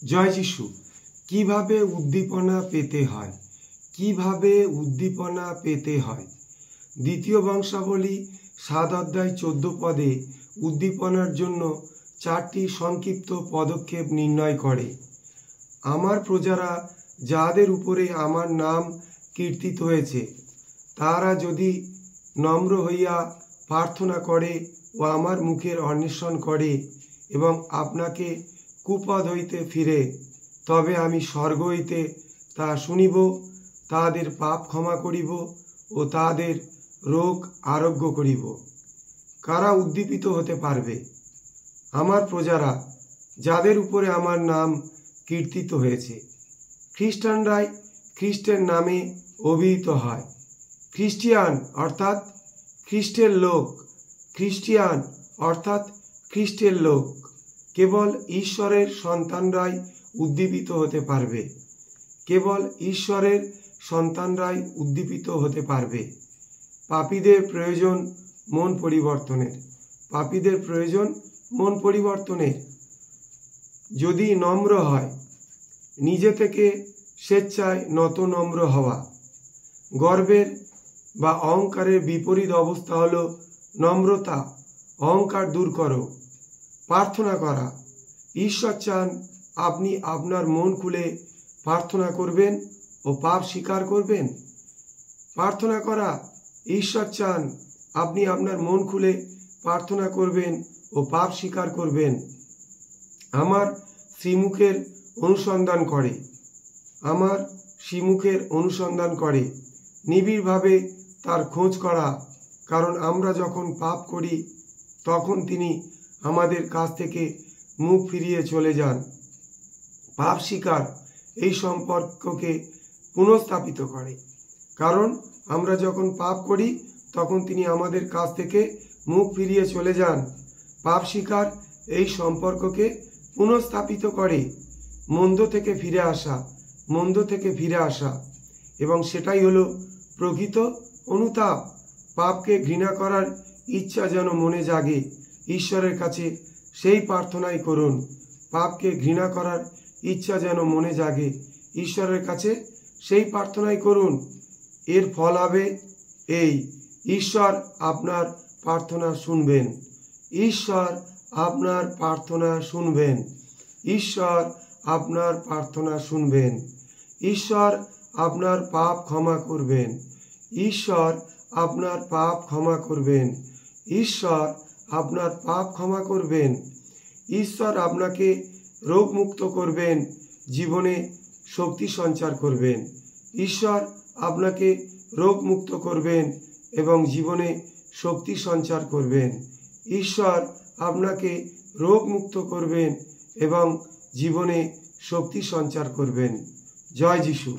জয় যিশু। কিভাবে উদ্দীপনা পেতে হয়, কিভাবে উদ্দীপনা পেতে হয়। দ্বিতীয় বংশাবলী 7 অধ্যায় 14 পদে উদ্দীপনার জন্য 4টি সংক্ষিপ্ত পদক্ষেপ নির্ণয় করে। আমার প্রজারা যাদের উপরে আমার নাম কীর্তিত হয়েছে, তারা যদি নম্র হইয়া প্রার্থনা করে ও আমার মুখের অন্বেষণ করে এবং আপনাকে কুপদ হইতে ফিরে, তবে আমি স্বর্গ হইতে তা শুনিব, তাদের পাপ ক্ষমা করিব ও তাদের রোগ আরোগ্য করিব। কারা উদ্দীপিত হতে পারবে? আমার প্রজারা যাদের উপরে আমার নাম কীর্তিত হয়েছে। খ্রিস্টানরাই খ্রিস্টের নামে অভিহিত হয়। খ্রিস্টিয়ান অর্থাৎ খ্রিস্টের লোক, খ্রিস্টিয়ান অর্থাৎ খ্রিস্টের লোক। কেবল ঈশ্বরের সন্তানরাই উদ্দীপিত হতে পারবে। কেবল ঈশ্বরের সন্তানরাই উদ্দীপিত হতে পারবে। পাপীদের প্রয়োজন মন পরিবর্তনের। পাপীদের প্রয়োজন মন পরিবর্তনের। যদি নম্র হয়, নিজে থেকে স্বেচ্ছায় নত নম্র হওয়া। গর্বের বা অহংকারের বিপরীত অবস্থা হলো নম্রতা। অহংকার দূর করো। প্রার্থনা করা। ঈশ্বর চান আপনি আপনার মন খুলে প্রার্থনা করবেন ও পাপ স্বীকার করবেন। প্রার্থনা করা। ঈশ্বর চান আপনি আপনার মন খুলে প্রার্থনা করবেন ও পাপ স্বীকার করবেন। আমার শ্রীমুখের অনুসন্ধান করে। আমার শ্রীমুখের অনুসন্ধান করে। নিবিড়ভাবে তার খোঁজ করা। কারণ আমরা যখন পাপ করি, তখন তিনি আমাদের কাছ থেকে মুখ ফিরিয়ে চলে যান। পাপ স্বীকার এই সম্পর্ককে পুনঃস্থাপিত করে। কারণ আমরা যখন পাপ করি, তখন তিনি আমাদের কাছ থেকে মুখ ফিরিয়ে চলে যান। পাপ স্বীকার এই সম্পর্ককে পুনঃস্থাপিত করে। মন্দ থেকে ফিরে আসা, মন্দ থেকে ফিরে আসা, এবং সেটাই হলো প্রকৃত অনুতাপ। পাপকে ঘৃণা করার ইচ্ছা যেন মনে জাগে, ঈশ্বরের কাছে সেই প্রার্থনাই করুন। পাপকে ঘৃণা করার ইচ্ছা যেন মনে জাগে, ঈশ্বরের কাছে সেই প্রার্থনাই করুন। এর ফল হবে এই, ঈশ্বর আপনার প্রার্থনা শুনবেন। ঈশ্বর আপনার প্রার্থনা শুনবেন। ঈশ্বর আপনার প্রার্থনা শুনবেন। ঈশ্বর আপনার পাপ ক্ষমা করবেন। ঈশ্বর আপনার পাপ ক্ষমা করবেন। ঈশ্বর আপনার পাপ ক্ষমা করবেন। ঈশ্বর আপনাকে রোগমুক্ত করবেন, জীবনে শক্তি সঞ্চার করবেন। ঈশ্বর আপনাকে রোগমুক্ত করবেন এবং জীবনে শক্তি সঞ্চার করবেন। ঈশ্বর আপনাকে রোগমুক্ত করবেন এবং জীবনে শক্তি সঞ্চার করবেন। জয় যিশু।